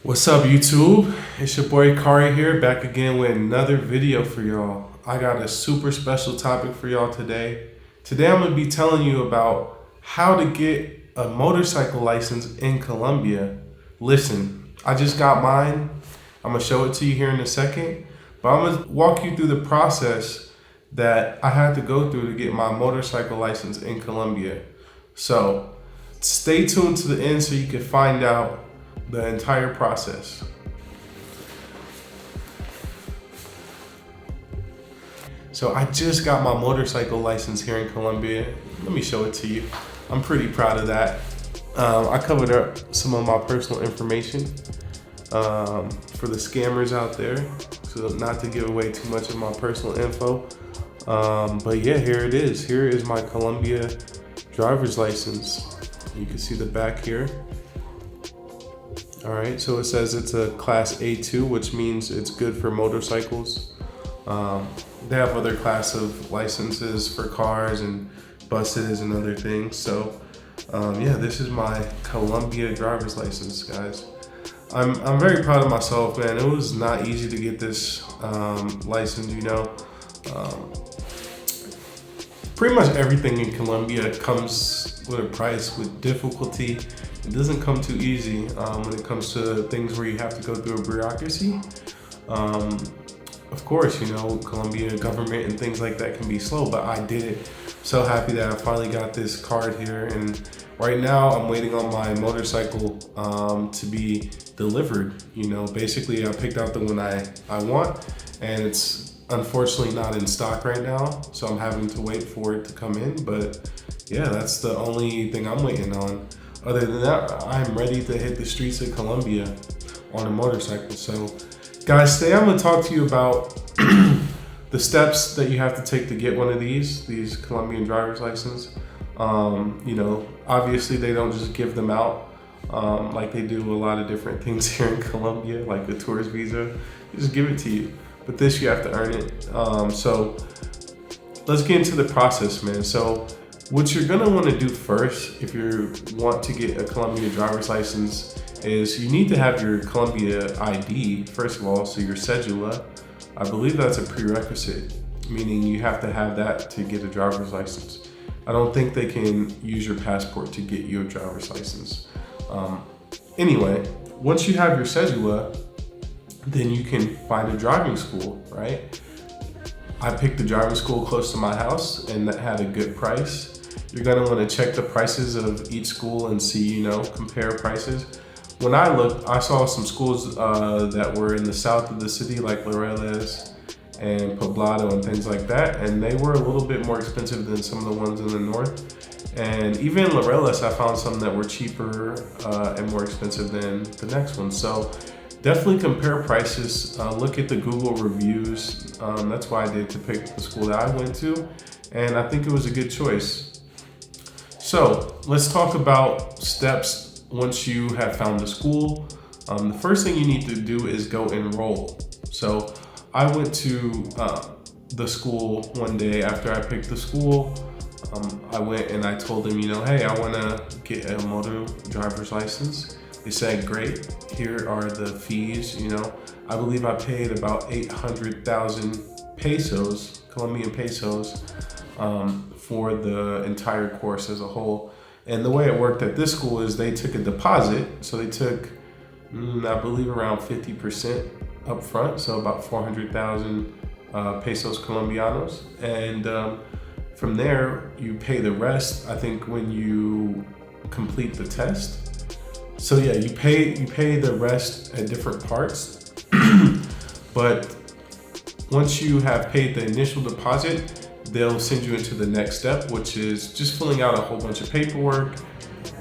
What's up, YouTube? It's your boy Kari here, back again with another video for y'all. I got a super special topic for y'all today. Today I'm going to be telling you about how to get a motorcycle license in Colombia. Listen, I just got mine. I'm going to show it to you here in a second, but I'm going to walk you through the process that I had to go through to get my motorcycle license in Colombia. So stay tuned to the end so you can find out the entire process. So I just got my motorcycle license here in Colombia. Let me show it to you. I'm pretty proud of that. I covered up some of my personal information for the scammers out there, so not to give away too much of my personal info. But yeah, here it is. Here is my Colombia driver's license. You can see the back here. All right, so it says it's a class A2, which means it's good for motorcycles. They have other class of licenses for cars and buses and other things. So yeah, this is my Colombia driver's license, guys. I'm very proud of myself, man. It was not easy to get this license, you know. Pretty much everything in Colombia comes with a price, with difficulty. It doesn't come too easy when it comes to things where you have to go through a bureaucracy. Of course, you know, Colombia government and things like that can be slow, but I did it. So happy that I finally got this card here, and right now I'm waiting on my motorcycle to be delivered. You know, basically I picked out the one I want, and it's unfortunately not in stock right now, so I'm having to wait for it to come in. But yeah, that's the only thing I'm waiting on. Other than that, I'm ready to hit the streets of Colombia on a motorcycle. So guys, today I'm gonna talk to you about the steps that you have to take to get one of these Colombian driver's license. You know, obviously they don't just give them out like they do a lot of different things here in Colombia, like the tourist visa. They just give it to you, but this you have to earn it. So let's get into the process, man. So what you're gonna wanna do first, if you want to get a Colombia driver's license, is you need to have your Colombia ID, first of all, so your cedula. I believe that's a prerequisite, meaning you have to have that to get a driver's license. I don't think they can use your passport to get you a driver's license. Anyway, once you have your cedula, then you can find a driving school, right? I picked a driving school close to my house and that had a good price. You're gonna wanna check the prices of each school and see, you know, compare prices. When I looked, I saw some schools that were in the south of the city, like Laureles and Poblado and things like that, and they were a little bit more expensive than some of the ones in the north. And even in Laureles, I found some that were cheaper and more expensive than the next one. So definitely compare prices, look at the Google reviews. That's why I did, to pick the school that I went to, and I think it was a good choice. So let's talk about steps once you have found the school. The first thing you need to do is go enroll. So I went to the school one day after I picked the school. I went and I told them, you know, hey, I want to get a motor driver's license. They said, great, here are the fees. You know, I believe I paid about 800,000 pesos, Colombian pesos, for the entire course as a whole. And the way it worked at this school is they took a deposit. So they took, I believe, around 50% up front, so about 400,000 pesos colombianos. And from there, you pay the rest, I think, when you complete the test. So yeah, you pay the rest at different parts. But once you have paid the initial deposit, they'll send you into the next step, which is just filling out a whole bunch of paperwork.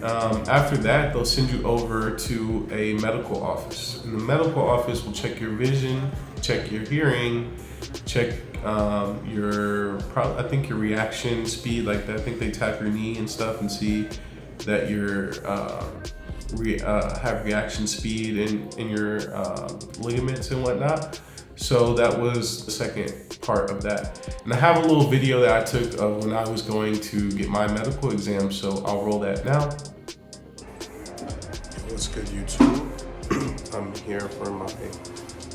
After that, they'll send you over to a medical office. And the medical office will check your vision, check your hearing, check I think your reaction speed, like that. I think they tap your knee and stuff and see that you're have reaction speed in your ligaments and whatnot. So that was the second part of that. And I have a little video that I took of when I was going to get my medical exam, so I'll roll that now. What's good, YouTube? I'm here for my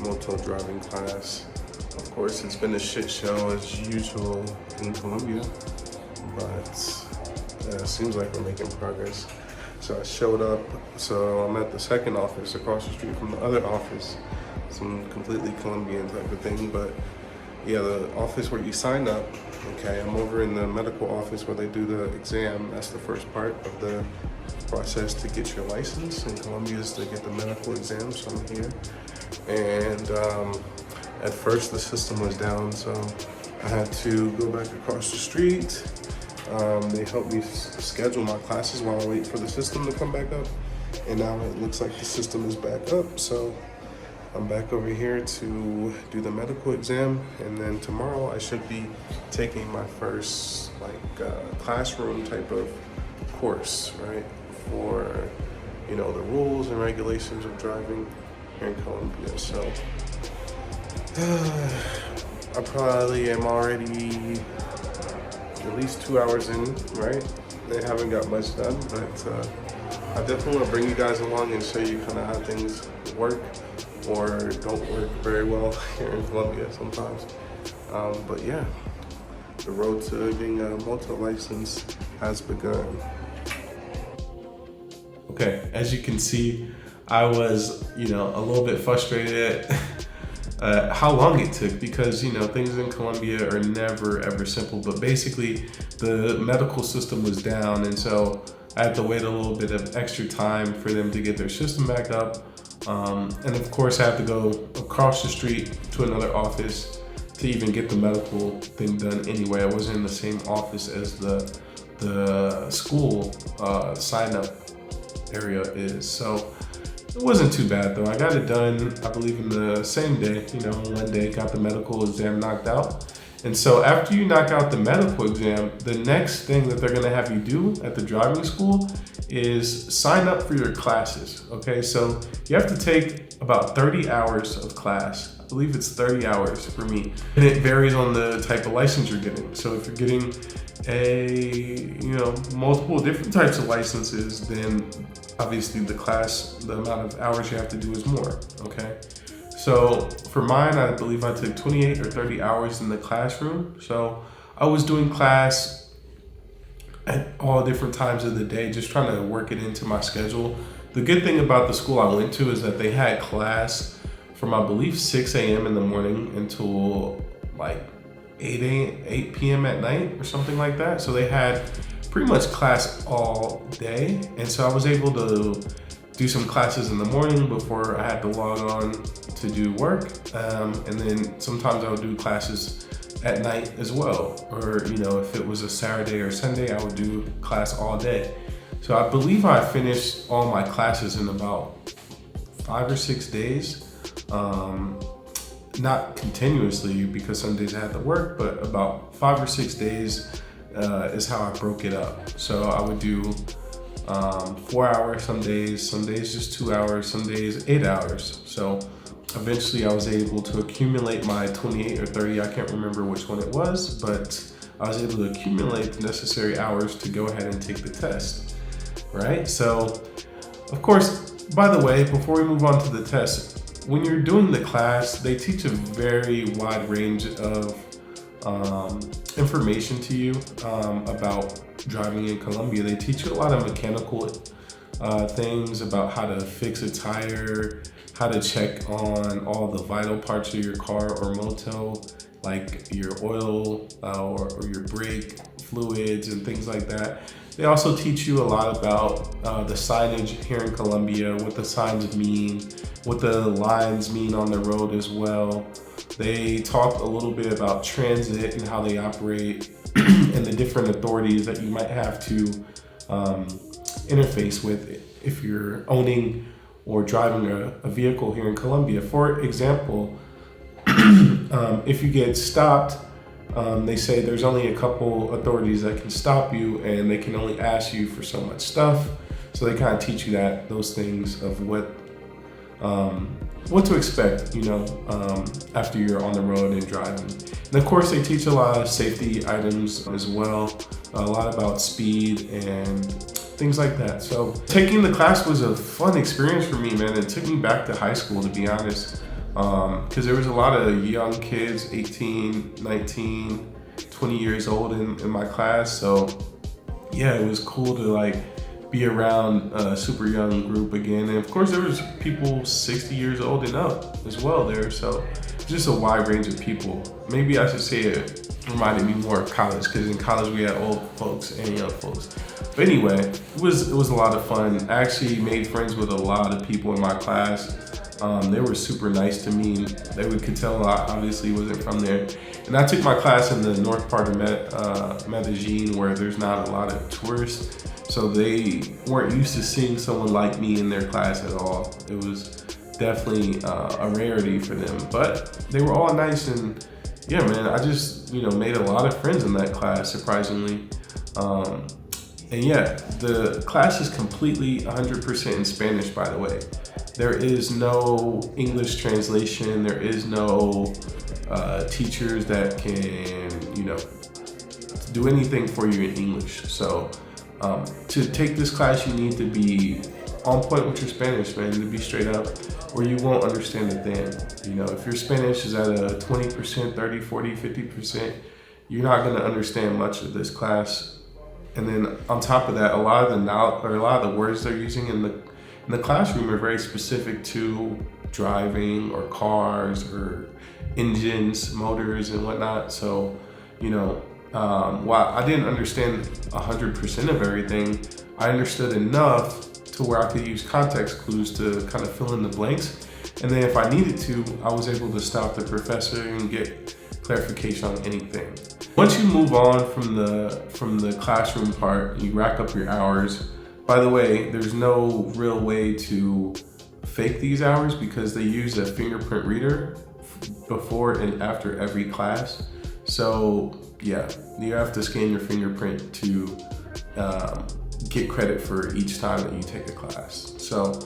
Moto driving class. Of course, it's been a shit show as usual in Colombia, but it seems like we're making progress. So I showed up, so I'm at the second office across the street from the other office. Some completely Colombian type of thing, but yeah, the office where you sign up, okay, I'm over in the medical office where they do the exam. That's the first part of the process to get your license. In Colombia is to get the medical exam, so I'm here. And at first the system was down, so I had to go back across the street. They helped me schedule my classes while I wait for the system to come back up. And now it looks like the system is back up, so I'm back over here to do the medical exam, and then tomorrow I should be taking my first classroom type of course, right? For, you know, the rules and regulations of driving here in Colombia. So I probably am already at least 2 hours in, right? They haven't got much done, but I definitely want to bring you guys along and show you kind of how things work or don't work very well here in Colombia sometimes. But yeah, the road to getting a Moto license has begun. Okay, as you can see, I was, a little bit frustrated at how long it took, because, things in Colombia are never ever simple. But basically, the medical system was down, and so I had to wait a little bit of extra time for them to get their system back up. And of course, I have to go across the street to another office to even get the medical thing done anyway. I wasn't in the same office as the school sign-up area is. So it wasn't too bad though. I got it done, I believe, in the same day, one day, got the medical exam knocked out. And so after you knock out the medical exam, the next thing that they're gonna have you do at the driving school is sign up for your classes, okay? So you have to take about 30 hours of class. I believe it's 30 hours for me. And it varies on the type of license you're getting. So if you're getting multiple different types of licenses, then obviously the amount of hours you have to do is more, okay? So for mine, I believe I took 28 or 30 hours in the classroom. So I was doing class at all different times of the day, just trying to work it into my schedule. The good thing about the school I went to is that they had class from, I believe, 6 a.m. in the morning until like 8 p.m. at night or something like that. So they had pretty much class all day. And so I was able to do some classes in the morning before I had to log on to do work. And then sometimes I would do classes at night as well. Or, if it was a Saturday or Sunday, I would do class all day. So I believe I finished all my classes in about 5 or 6 days. Not continuously, because some days I had to work, but about 5 or 6 days is how I broke it up. So I would do 4 hours some days just 2 hours, some days 8 hours. So eventually I was able to accumulate my 28 or 30, I can't remember which one it was, but I was able to accumulate the necessary hours to go ahead and take the test, right? So, of course, by the way, before we move on to the test, when you're doing the class, they teach a very wide range of information to you about driving in Colombia. They teach you a lot of mechanical things about how to fix a tire, how to check on all the vital parts of your car or moto, like your oil or your brake fluids and things like that. They also teach you a lot about the signage here in Colombia, what the signs mean, what the lines mean on the road as well. They talk a little bit about transit and how they operate and the different authorities that you might have to interface with if you're owning or driving a vehicle here in Colombia. For example, if you get stopped, they say there's only a couple authorities that can stop you, and they can only ask you for so much stuff. So they kind of teach you those things of what to expect, after you're on the road and driving. And of course, they teach a lot of safety items as well, a lot about speed and things like that. So taking the class was a fun experience for me, man. It took me back to high school, to be honest, because there was a lot of young kids, 18, 19, 20 years old in my class. So yeah, it was cool to like be around a super young group again. And of course there was people 60 years old and up as well there. So just a wide range of people. Maybe I should say it reminded me more of college, because in college we had old folks and young folks. But anyway, it was a lot of fun. I actually made friends with a lot of people in my class. They were super nice to me. They could tell I obviously wasn't from there. And I took my class in the north part of Medellin, where there's not a lot of tourists. So they weren't used to seeing someone like me in their class at all. It was definitely a rarity for them, but they were all nice. And yeah, man, I just, made a lot of friends in that class, surprisingly. And yeah, the class is completely 100% in Spanish, by the way. There is no English translation. There is no teachers that can, do anything for you in English. So to take this class, you need to be on point with your Spanish, man, to be straight up, or you won't understand a thing. If your Spanish is at a 20%, 30, 40, 50%, you're not gonna understand much of this class. And then on top of that, a lot of the words they're using in the classroom are very specific to driving or cars or engines, motors and whatnot. So, while I didn't understand 100% of everything, I understood enough to where I could use context clues to kind of fill in the blanks. And then if I needed to, I was able to stop the professor and get clarification on anything. Once you move on from the classroom part, you rack up your hours. By the way, there's no real way to fake these hours, because they use a fingerprint reader before and after every class. So yeah, you have to scan your fingerprint to get credit for each time that you take a class. So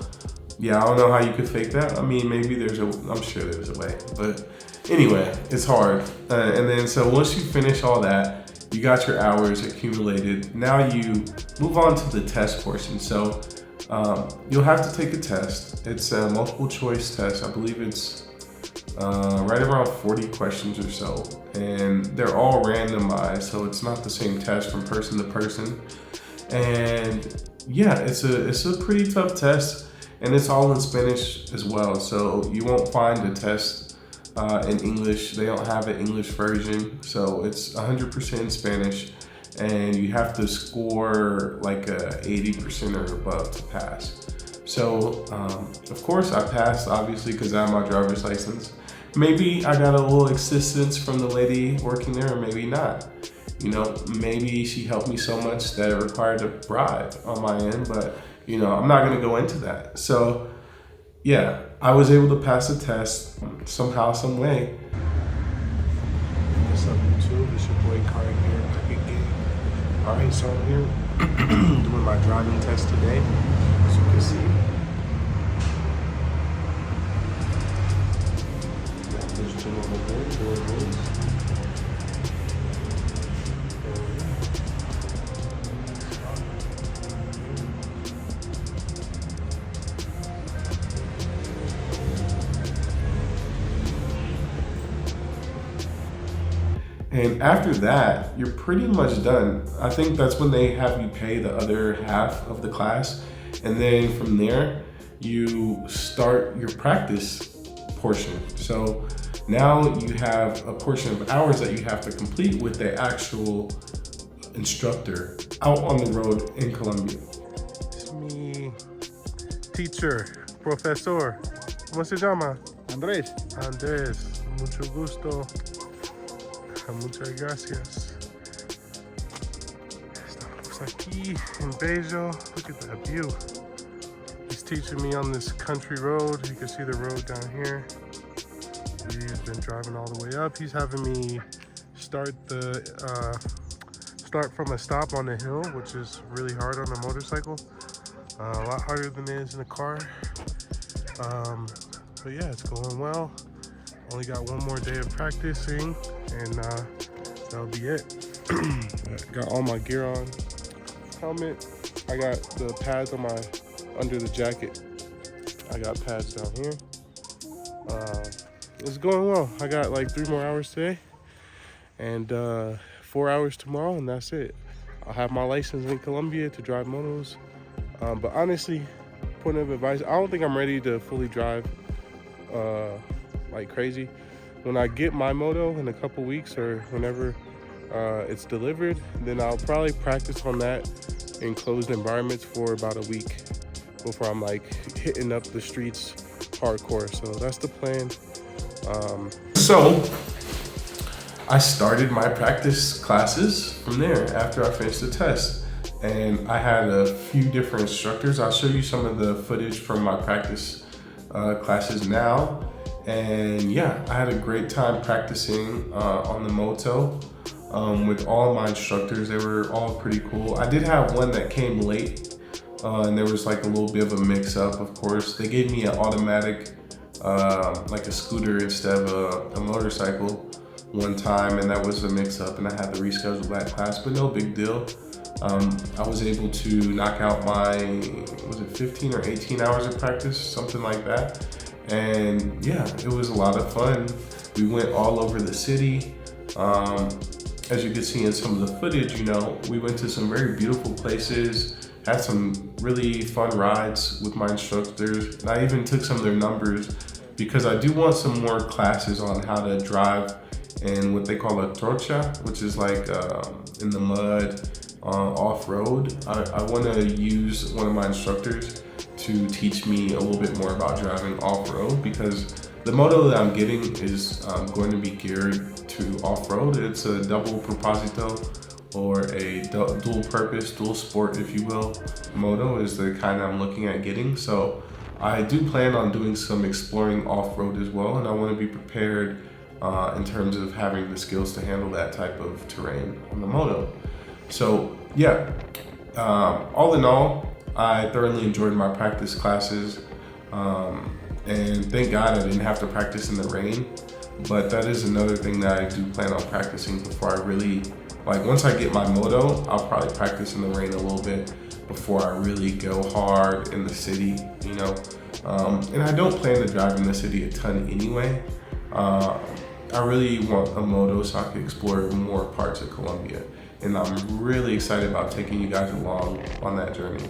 yeah, I don't know how you could fake that. I mean, maybe I'm sure there's a way, but anyway, it's hard. And then so once you finish all that, you got your hours accumulated. Now you move on to the test portion. So you'll have to take a test. It's a multiple choice test. I believe it's right around 40 questions or so. And they're all randomized, so it's not the same test from person to person. And yeah, it's a pretty tough test, and it's all in Spanish as well. So you won't find a test in English. They don't have an English version, so it's 100% in Spanish, and you have to score like a 80% or above to pass. So of course I passed, obviously, because I have my driver's license. Maybe I got a little assistance from the lady working there, or maybe not. Maybe she helped me so much that it required a bribe on my end, but I'm not gonna go into that. So yeah, I was able to pass the test somehow, some way. What's up, YouTube? It's your boy Kari here back again. Alright, so I'm here doing my driving test today, as you can see. There's two over there, two of those. And after that, you're pretty much done. I think that's when they have you pay the other half of the class. And then from there, you start your practice portion. So now you have a portion of hours that you have to complete with the actual instructor out on the road in Colombia. It's me, teacher, profesor. ¿Cómo se llama? Andrés. Andrés, mucho gusto. Muchas gracias. Estamos aquí in Bello. Look at that view. He's teaching me on this country road. You can see the road down here. He's been driving all the way up. He's having me start from a stop on the hill, which is really hard on a motorcycle. A lot harder than it is in a car. But yeah, it's going well. Only got one more day of practicing, and that'll be it. Got all my gear on, helmet, I got the pads on my, under the jacket. I got pads down here. It's going well. I got like 3 more hours today and 4 hours tomorrow, and that's it. I'll have my license in Colombia to drive motos. But honestly, point of advice, I don't think I'm ready to fully drive like crazy. When I get my moto in a couple weeks or whenever it's delivered, then I'll probably practice on that in closed environments for about a week before I'm like hitting up the streets hardcore. So that's the plan. So I started my practice classes from there after I finished the test. And I had a few different instructors. I'll show you some of the footage from my practice classes now. And yeah, I had a great time practicing on the Moto with all of my instructors. They were all pretty cool. I did have one that came late and there was like a little bit of a mix up, of course. They gave me an automatic, like a scooter instead of a motorcycle one time, and that was a mix up and I had to reschedule that class, but no big deal. I was able to knock out my, was it 15 or 18 hours of practice, something like that. And yeah, it was a lot of fun. We went all over the city. As you can see in some of the footage, you know, we went to some very beautiful places, had some really fun rides with my instructors. And I even took some of their numbers because I do want some more classes on how to drive in what they call a trocha, which is like in the mud, off-road. I want to use one of my instructors to teach me a little bit more about driving off-road, because the moto that I'm getting is going to be geared to off-road. It's a double proposito, or a dual purpose, dual sport, if you will. Moto is the kind I'm looking at getting. So I do plan on doing some exploring off-road as well, and I want to be prepared in terms of having the skills to handle that type of terrain on the moto. So yeah, all in all, I thoroughly enjoyed my practice classes, and thank God I didn't have to practice in the rain. But that is another thing that I do plan on practicing before I really, like once I get my moto, I'll probably practice in the rain a little bit before I really go hard in the city, you know. And I don't plan to drive in the city a ton anyway. I really want a moto so I can explore more parts of Colombia. And I'm really excited about taking you guys along on that journey.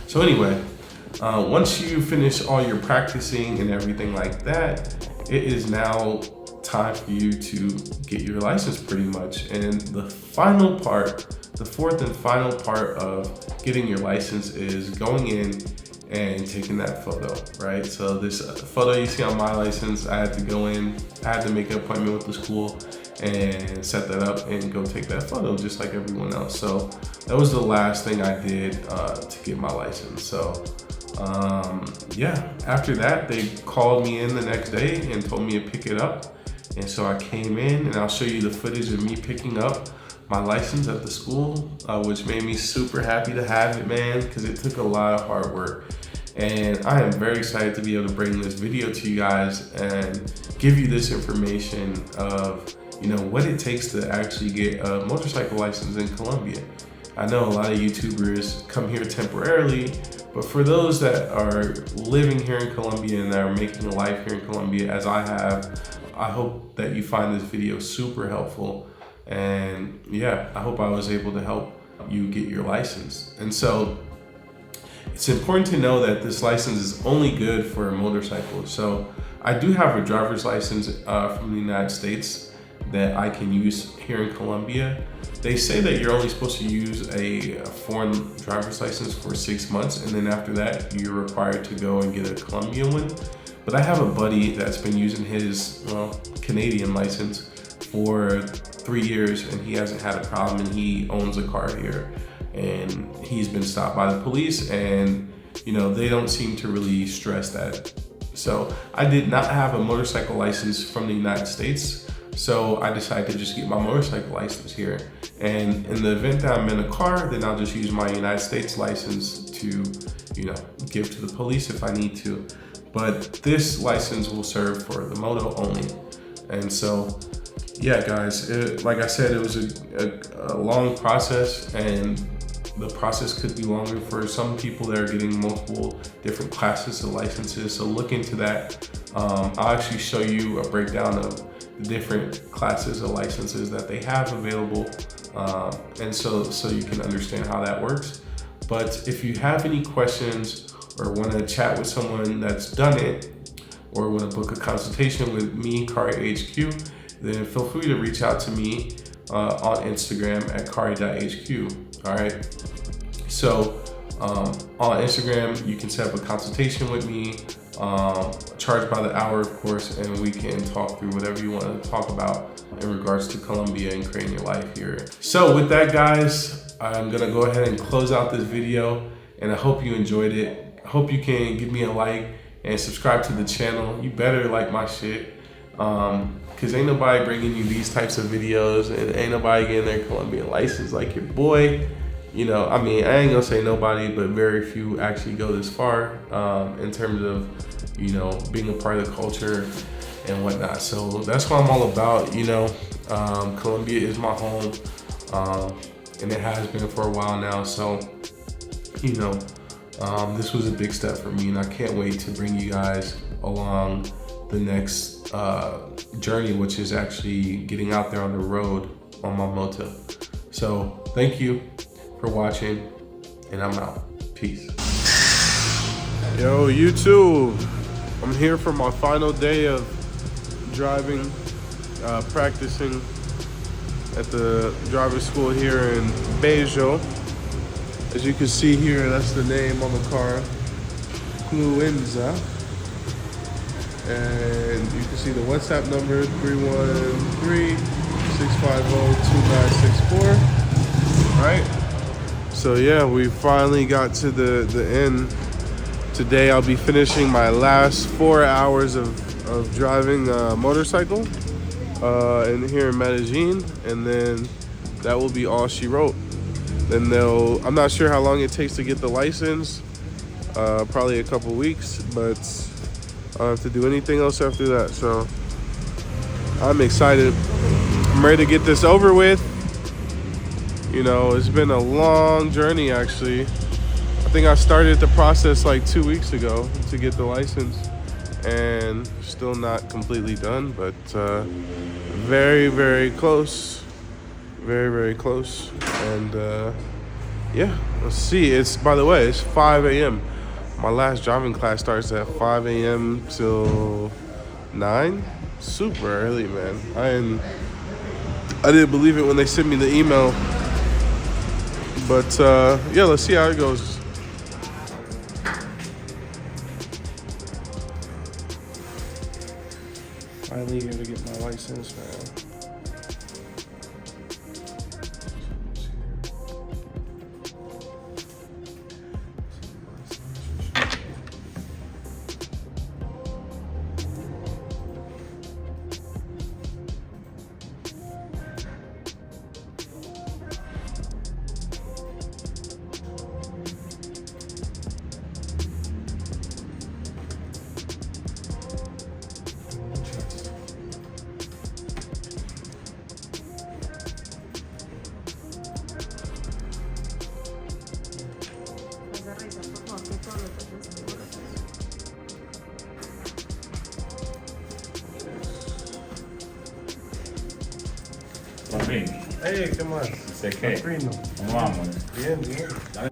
So anyway, once you finish all your practicing and everything like that, it is now time for you to get your license pretty much. And the final part, the fourth and final part of getting your license is going in and taking that photo, right? So this photo you see on my license, I had to go in, I had to make an appointment with the school and set that up and go take that photo just like everyone else. So that was the last thing I did to get my license. So yeah, after that, they called me in the next day and told me to pick it up. And so I came in, and I'll show you the footage of me picking up my license at the school, which made me super happy to have it, man, because it took a lot of hard work. And I am very excited to be able to bring this video to you guys and give you this information of, you know, what it takes to actually get a motorcycle license in Colombia. I know a lot of YouTubers come here temporarily, but for those that are living here in Colombia and that are making a life here in Colombia, as I have, I hope that you find this video super helpful. And yeah, I hope I was able to help you get your license. And so it's important to know that this license is only good for a motorcycle. So I do have a driver's license from the United States that I can use here in Colombia. They say that you're only supposed to use a foreign driver's license for 6 months, and then after that, you're required to go and get a Colombian one. But I have a buddy that's been using his Canadian license for 3 years, and he hasn't had a problem, and he owns a car here. And he's been stopped by the police, and you know, they don't seem to really stress that. So I did not have a motorcycle license from the United States. So I decided to just get my motorcycle license here. And in the event that I'm in a car, then I'll just use my United States license to, you know, give to the police if I need to. But this license will serve for the moto only. And so, yeah, guys, like I said, it was a long process, and the process could be longer for some people that are getting multiple different classes of licenses. So look into that. I'll actually show you a breakdown of the different classes of licenses that they have available, and so you can understand how that works. But if you have any questions or want to chat with someone that's done it, or want to book a consultation with me, Kari HQ, then feel free to reach out to me on Instagram at kari.hq. All right. So on Instagram, you can set up a consultation with me, charge by the hour, of course, and we can talk through whatever you want to talk about in regards to Colombia and creating your life here. So with that, guys, I'm gonna go ahead and close out this video, and I hope you enjoyed it. I hope you can give me a like and subscribe to the channel. You better like my shit, cause ain't nobody bringing you these types of videos, and ain't nobody getting their Colombian license like your boy. You know, I mean, I ain't gonna say nobody, but very few actually go this far in terms of, you know, being a part of the culture and whatnot. So that's what I'm all about. You know, Colombia is my home, and it has been for a while now. So, you know, this was a big step for me, and I can't wait to bring you guys along the next journey, which is actually getting out there on the road on my Moto. So thank you for watching, and I'm out. Peace. Yo, YouTube. I'm here for my final day of driving, practicing at the driver's school here in Bejo. As you can see here, that's the name on the car, Fluenza. And you can see the WhatsApp number, 313-650-2964. All right. So yeah, we finally got to the end. Today I'll be finishing my last 4 hours of driving a motorcycle in here in Medellin, and then that will be all she wrote. Then I'm not sure how long it takes to get the license, probably a couple weeks, but I don't have to do anything else after that. So I'm excited. I'm ready to get this over with. You know, it's been a long journey, actually. I think I started the process like 2 weeks ago to get the license, and still not completely done, but very, very close. Very, very close. And yeah, let's see. By the way, it's 5 a.m. My last driving class starts at 5 a.m. till 9. Super early, man. I didn't believe it when they sent me the email. But yeah, let's see how it goes. Finally here to get my license, man. Hey, ¿qué más? ¿De qué? Primo. ¿Cómo vamos? Bien, bien. Dale